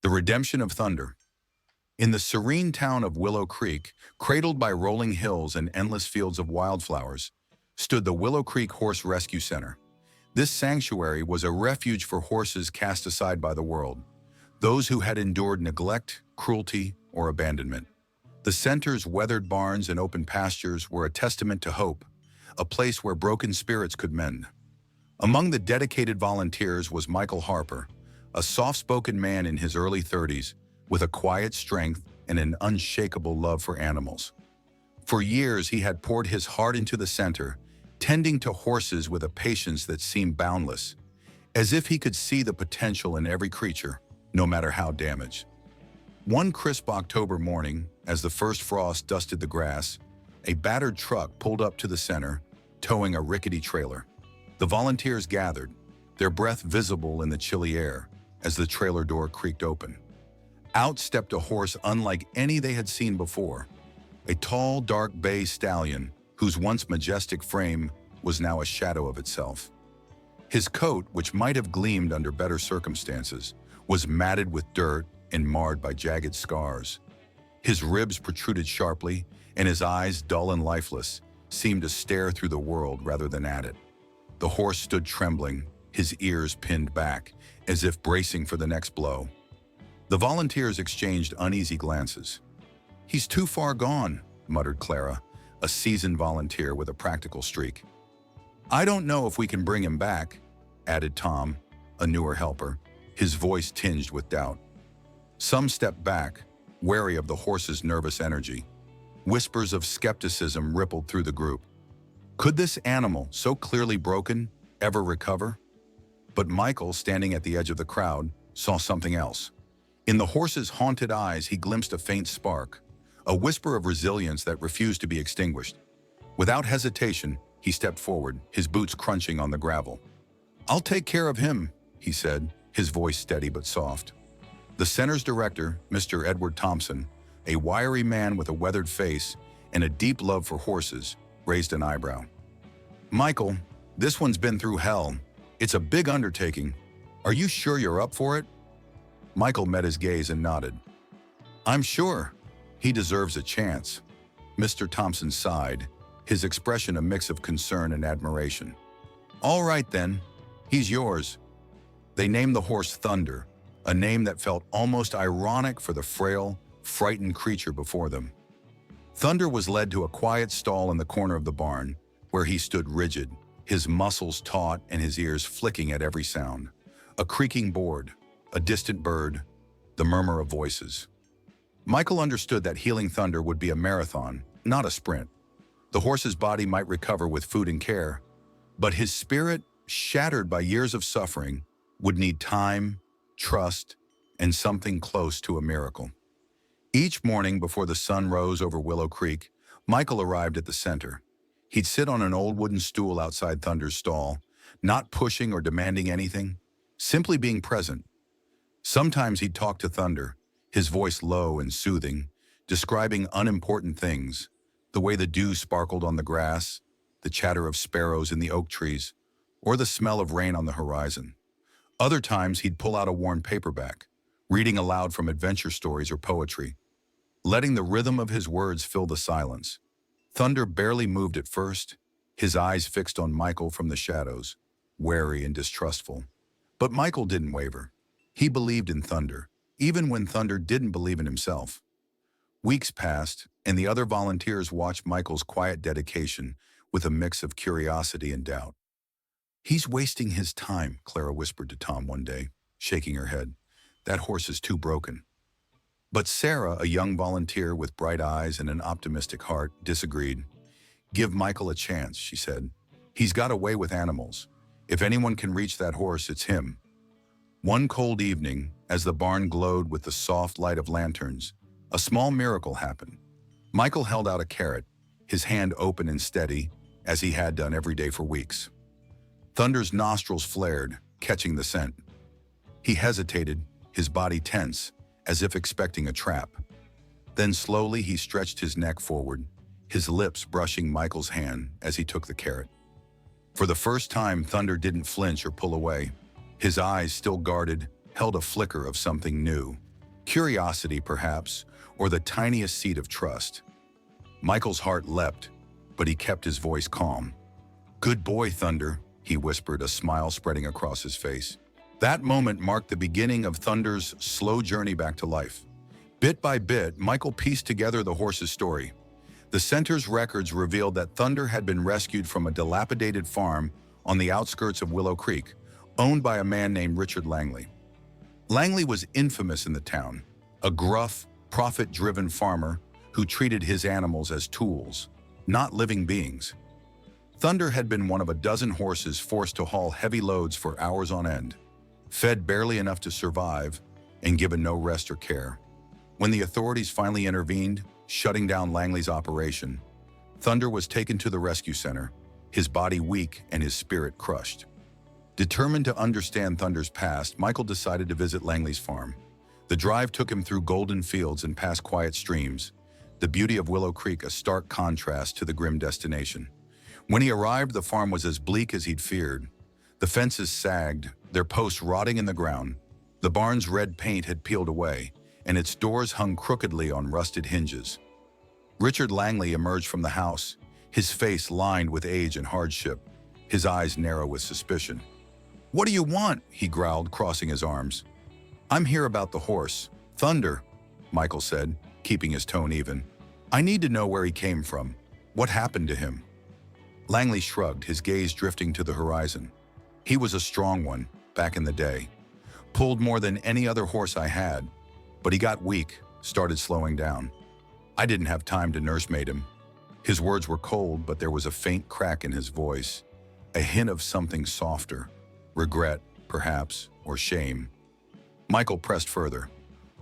The redemption of Thunder. In the serene town of Willow Creek, cradled by rolling hills and endless fields of wildflowers, stood the Willow Creek Horse Rescue Center. This sanctuary was a refuge for horses cast aside by the world, those who had endured neglect, cruelty, or abandonment. The center's weathered barns and open pastures were a testament to hope, a place where broken spirits could mend. Among the dedicated volunteers was Michael Harper, a soft-spoken man in his early 30s, with a quiet strength and an unshakable love for animals. For years, he had poured his heart into the center, tending to horses with a patience that seemed boundless, as if he could see the potential in every creature, no matter how damaged. One crisp October morning, as the first frost dusted the grass, a battered truck pulled up to the center, towing a rickety trailer. The volunteers gathered, their breath visible in the chilly air, as the trailer door creaked open. Out stepped a horse unlike any they had seen before, a tall, dark bay stallion whose once majestic frame was now a shadow of itself. His coat, which might have gleamed under better circumstances, was matted with dirt and marred by jagged scars. His ribs protruded sharply, and his eyes, dull and lifeless, seemed to stare through the world rather than at it. The horse stood trembling, his ears pinned back, as if bracing for the next blow. The volunteers exchanged uneasy glances. "He's too far gone," muttered Clara, a seasoned volunteer with a practical streak. "I don't know if we can bring him back," added Tom, a newer helper, his voice tinged with doubt. Some stepped back, wary of the horse's nervous energy. Whispers of skepticism rippled through the group. Could this animal, so clearly broken, ever recover? But Michael, standing at the edge of the crowd, saw something else. In the horse's haunted eyes, he glimpsed a faint spark, a whisper of resilience that refused to be extinguished. Without hesitation, he stepped forward, his boots crunching on the gravel. "I'll take care of him," he said, his voice steady but soft. The center's director, Mr. Edward Thompson, a wiry man with a weathered face and a deep love for horses, raised an eyebrow. "Michael, this one's been through hell. It's a big undertaking. Are you sure you're up for it?" Michael met his gaze and nodded. "I'm sure. He deserves a chance." Mr. Thompson sighed, his expression a mix of concern and admiration. "All right then, he's yours." They named the horse Thunder, a name that felt almost ironic for the frail, frightened creature before them. Thunder was led to a quiet stall in the corner of the barn, where he stood rigid, his muscles taut and his ears flicking at every sound. A creaking board, a distant bird, the murmur of voices. Michael understood that healing Thunder would be a marathon, not a sprint. The horse's body might recover with food and care, but his spirit, shattered by years of suffering, would need time, trust, and something close to a miracle. Each morning before the sun rose over Willow Creek, Michael arrived at the center. He'd sit on an old wooden stool outside Thunder's stall, not pushing or demanding anything, simply being present. Sometimes he'd talk to Thunder, his voice low and soothing, describing unimportant things, the way the dew sparkled on the grass, the chatter of sparrows in the oak trees, or the smell of rain on the horizon. Other times he'd pull out a worn paperback, reading aloud from adventure stories or poetry, letting the rhythm of his words fill the silence. Thunder barely moved at first, his eyes fixed on Michael from the shadows, wary and distrustful. But Michael didn't waver. He believed in Thunder, even when Thunder didn't believe in himself. Weeks passed, and the other volunteers watched Michael's quiet dedication with a mix of curiosity and doubt. "He's wasting his time," Clara whispered to Tom one day, shaking her head. "That horse is too broken." But Sarah, a young volunteer with bright eyes and an optimistic heart, disagreed. "Give Michael a chance," she said. "He's got a way with animals. If anyone can reach that horse, it's him." One cold evening, as the barn glowed with the soft light of lanterns, a small miracle happened. Michael held out a carrot, his hand open and steady, as he had done every day for weeks. Thunder's nostrils flared, catching the scent. He hesitated, his body tense, as if expecting a trap. Then slowly he stretched his neck forward, his lips brushing Michael's hand as he took the carrot. For the first time, Thunder didn't flinch or pull away. His eyes, still guarded, held a flicker of something new, Curiosity, perhaps, or the tiniest seed of trust. Michael's heart leapt, but he kept his voice calm. "Good boy, Thunder," he whispered, a smile spreading across his face. That moment marked the beginning of Thunder's slow journey back to life. Bit by bit, Michael pieced together the horse's story. The center's records revealed that Thunder had been rescued from a dilapidated farm on the outskirts of Willow Creek, owned by a man named Richard Langley. Langley was infamous in the town, a gruff, profit-driven farmer who treated his animals as tools, not living beings. Thunder had been one of a dozen horses forced to haul heavy loads for hours on end, fed barely enough to survive, and given no rest or care. When the authorities finally intervened, shutting down Langley's operation, Thunder was taken to the rescue center, his body weak and his spirit crushed. Determined to understand Thunder's past, Michael decided to visit Langley's farm. The drive took him through golden fields and past quiet streams, the beauty of Willow Creek a stark contrast to the grim destination. When he arrived, the farm was as bleak as he'd feared. The fences sagged, their posts rotting in the ground. The barn's red paint had peeled away, and its doors hung crookedly on rusted hinges. Richard Langley emerged from the house, his face lined with age and hardship, his eyes narrow with suspicion. "What do you want?" he growled, crossing his arms. "I'm here about the horse, Thunder," Michael said, keeping his tone even. "I need to know where he came from. What happened to him?" Langley shrugged, his gaze drifting to the horizon. "He was a strong one, back in the day. Pulled more than any other horse I had. But he got weak, started slowing down. I didn't have time to nursemaid him." His words were cold, but there was a faint crack in his voice, a hint of something softer. Regret, perhaps, or shame. Michael pressed further.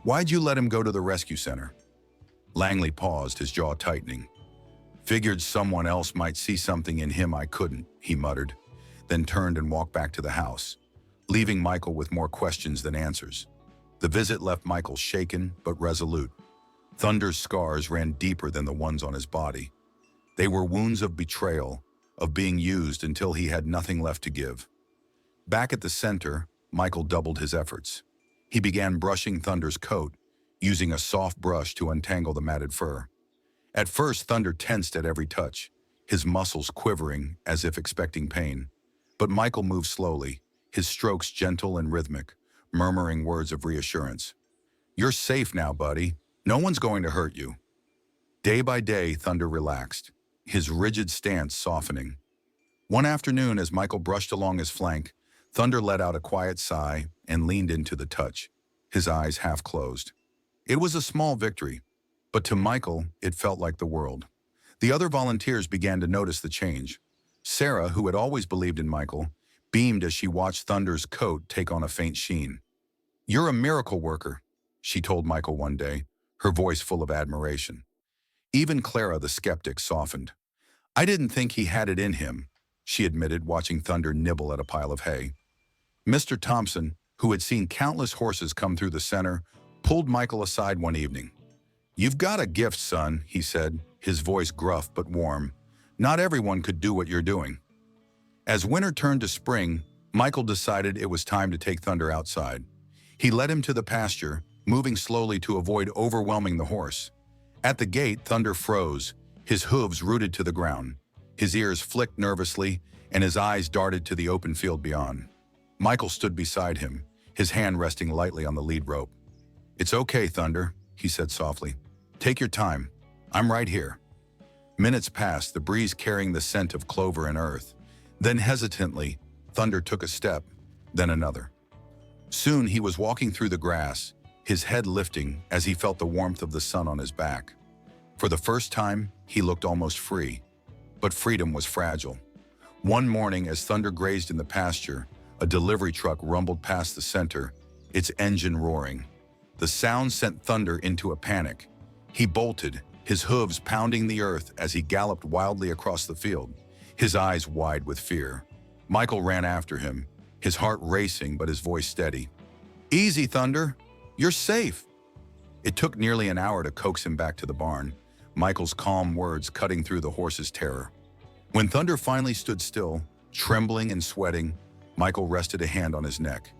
"Why'd you let him go to the rescue center?" Langley paused, his jaw tightening. "Figured someone else might see something in him I couldn't," he muttered, then turned and walked back to the house, leaving Michael with more questions than answers. The visit left Michael shaken but resolute. Thunder's scars ran deeper than the ones on his body. They were wounds of betrayal, of being used until he had nothing left to give. Back at the center, Michael doubled his efforts. He began brushing Thunder's coat, using a soft brush to untangle the matted fur. At first, Thunder tensed at every touch, his muscles quivering as if expecting pain. But Michael moved slowly, his strokes gentle and rhythmic, murmuring words of reassurance. "You're safe now, buddy. No one's going to hurt you." Day by day, Thunder relaxed, his rigid stance softening. One afternoon, as Michael brushed along his flank, Thunder let out a quiet sigh and leaned into the touch, his eyes half closed. It was a small victory, but to Michael, it felt like the world. The other volunteers began to notice the change. Sarah, who had always believed in Michael, beamed as she watched Thunder's coat take on a faint sheen. "You're a miracle worker," she told Michael one day, her voice full of admiration. Even Clara, the skeptic, softened. "I didn't think he had it in him," she admitted, watching Thunder nibble at a pile of hay. Mr. Thompson, who had seen countless horses come through the center, pulled Michael aside one evening. "You've got a gift, son," he said, his voice gruff but warm. "Not everyone could do what you're doing." As winter turned to spring, Michael decided it was time to take Thunder outside. He led him to the pasture, moving slowly to avoid overwhelming the horse. At the gate, Thunder froze, his hooves rooted to the ground. His ears flicked nervously, and his eyes darted to the open field beyond. Michael stood beside him, his hand resting lightly on the lead rope. "It's okay, Thunder," he said softly. "Take your time. I'm right here." Minutes passed, the breeze carrying the scent of clover and earth. Then hesitantly, Thunder took a step, then another. Soon he was walking through the grass, his head lifting as he felt the warmth of the sun on his back. For the first time, he looked almost free. But freedom was fragile. One morning, as Thunder grazed in the pasture, a delivery truck rumbled past the center, its engine roaring. The sound sent Thunder into a panic. He bolted, his hooves pounding the earth as he galloped wildly across the field, his eyes wide with fear. Michael ran after him, his heart racing but his voice steady. "Easy, Thunder. You're safe." It took nearly an hour to coax him back to the barn, Michael's calm words cutting through the horse's terror. When Thunder finally stood still, trembling and sweating, Michael rested a hand on his neck.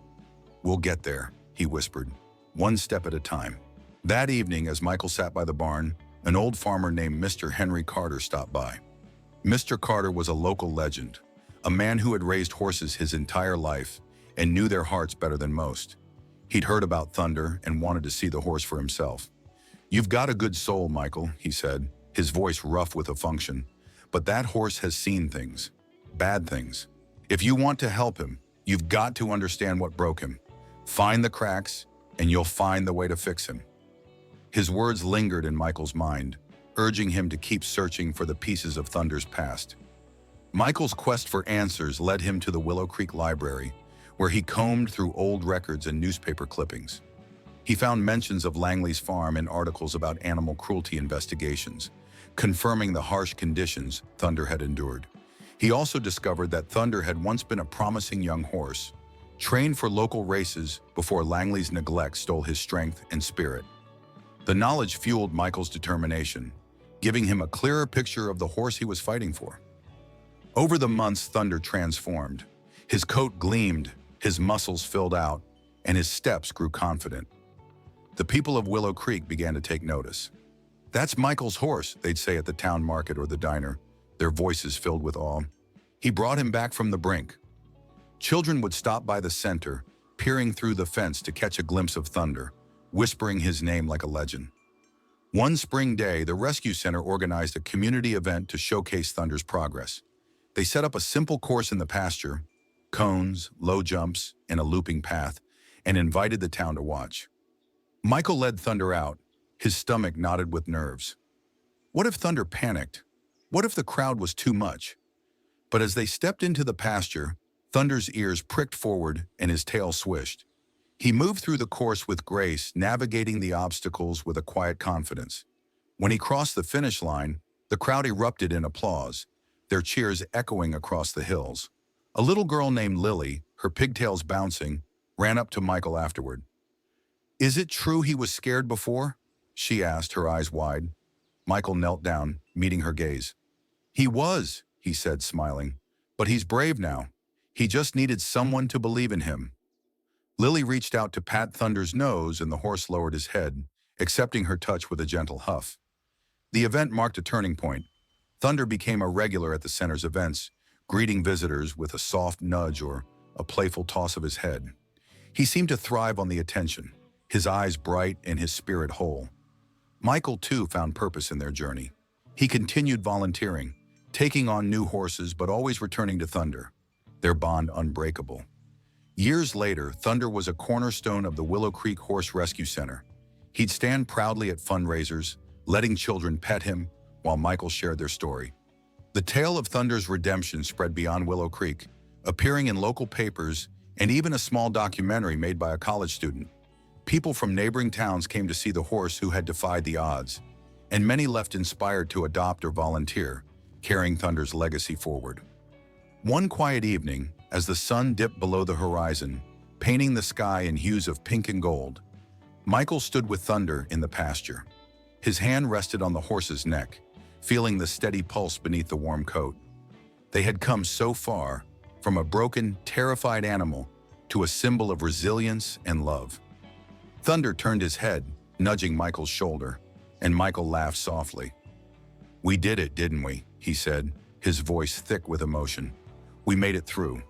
"We'll get there," he whispered. one step at a time. That evening, as Michael sat by the barn, an old farmer named Mr. Henry Carter stopped by. Mr. Carter was a local legend, a man who had raised horses his entire life and knew their hearts better than most. He'd heard about Thunder and wanted to see the horse for himself. "You've got a good soul, Michael," he said, his voice rough with affection. "But that horse has seen things, bad things. If you want to help him, you've got to understand what broke him. Find the cracks, and you'll find the way to fix him." His words lingered in Michael's mind, urging him to keep searching for the pieces of Thunder's past. Michael's quest for answers led him to the Willow Creek Library, where he combed through old records and newspaper clippings. He found mentions of Langley's farm and articles about animal cruelty investigations, confirming the harsh conditions Thunder had endured. He also discovered that Thunder had once been a promising young horse, trained for local races before Langley's neglect stole his strength and spirit. The knowledge fueled Michael's determination, giving him a clearer picture of the horse he was fighting for. Over the months, Thunder transformed. His coat gleamed, his muscles filled out, and his steps grew confident. The people of Willow Creek began to take notice. "That's Michael's horse," they'd say at the town market or the diner, their voices filled with awe. "He brought him back from the brink." Children would stop by the center, peering through the fence to catch a glimpse of Thunder, whispering his name like a legend. One spring day, the rescue center organized a community event to showcase Thunder's progress. They set up a simple course in the pasture, cones, low jumps, and a looping path, and invited the town to watch. Michael led Thunder out, his stomach knotted with nerves. What if Thunder panicked? What if the crowd was too much? But as they stepped into the pasture, Thunder's ears pricked forward and his tail swished. He moved through the course with grace, navigating the obstacles with a quiet confidence. When he crossed the finish line, the crowd erupted in applause, their cheers echoing across the hills. A little girl named Lily, her pigtails bouncing, ran up to Michael afterward. "Is it true he was scared before?" she asked, her eyes wide. Michael knelt down, meeting her gaze. "He was," he said, smiling, "but he's brave now. He just needed someone to believe in him." Lily reached out to pat Thunder's nose, and the horse lowered his head, accepting her touch with a gentle huff. The event marked a turning point. Thunder became a regular at the center's events, greeting visitors with a soft nudge or a playful toss of his head. He seemed to thrive on the attention, his eyes bright and his spirit whole. Michael, too, found purpose in their journey. He continued volunteering, taking on new horses but always returning to Thunder, their bond unbreakable. Years later, Thunder was a cornerstone of the Willow Creek Horse Rescue Center. He'd stand proudly at fundraisers, letting children pet him while Michael shared their story. The tale of Thunder's redemption spread beyond Willow Creek, appearing in local papers and even a small documentary made by a college student. People from neighboring towns came to see the horse who had defied the odds, and many left inspired to adopt or volunteer, carrying Thunder's legacy forward. One quiet evening, as the sun dipped below the horizon, painting the sky in hues of pink and gold, Michael stood with Thunder in the pasture. His hand rested on the horse's neck, feeling the steady pulse beneath the warm coat. They had come so far, from a broken, terrified animal to a symbol of resilience and love. Thunder turned his head, nudging Michael's shoulder, and Michael laughed softly. "We did it, didn't we?" he said, his voice thick with emotion. "We made it through."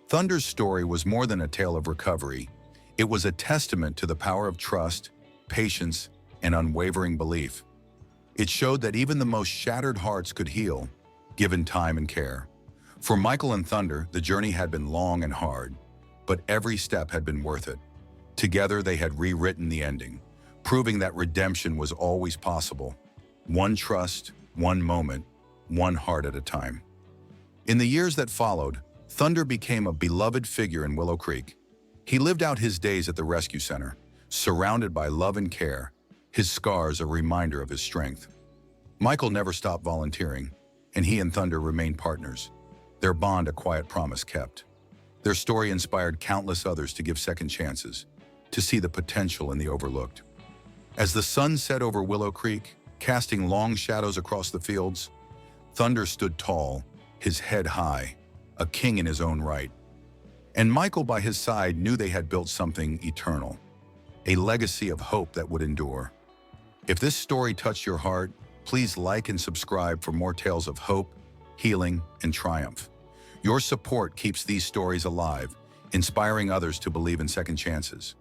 Thunder's story was more than a tale of recovery. It was a testament to the power of trust, patience, and unwavering belief. It showed that even the most shattered hearts could heal, given time and care. For Michael and Thunder, the journey had been long and hard, but every step had been worth it. Together, they had rewritten the ending, proving that redemption was always possible. One trust, one moment, one heart at a time. In the years that followed, Thunder became a beloved figure in Willow Creek. He lived out his days at the rescue center, surrounded by love and care, his scars a reminder of his strength. Michael never stopped volunteering, and he and Thunder remained partners, their bond a quiet promise kept. Their story inspired countless others to give second chances, to see the potential in the overlooked. As the sun set over Willow Creek, casting long shadows across the fields, Thunder stood tall, his head high, a king in his own right. And Michael by his side knew they had built something eternal. a legacy of hope that would endure. If this story touched your heart, please like and subscribe for more tales of hope, healing, and triumph. Your support keeps these stories alive, inspiring others to believe in second chances.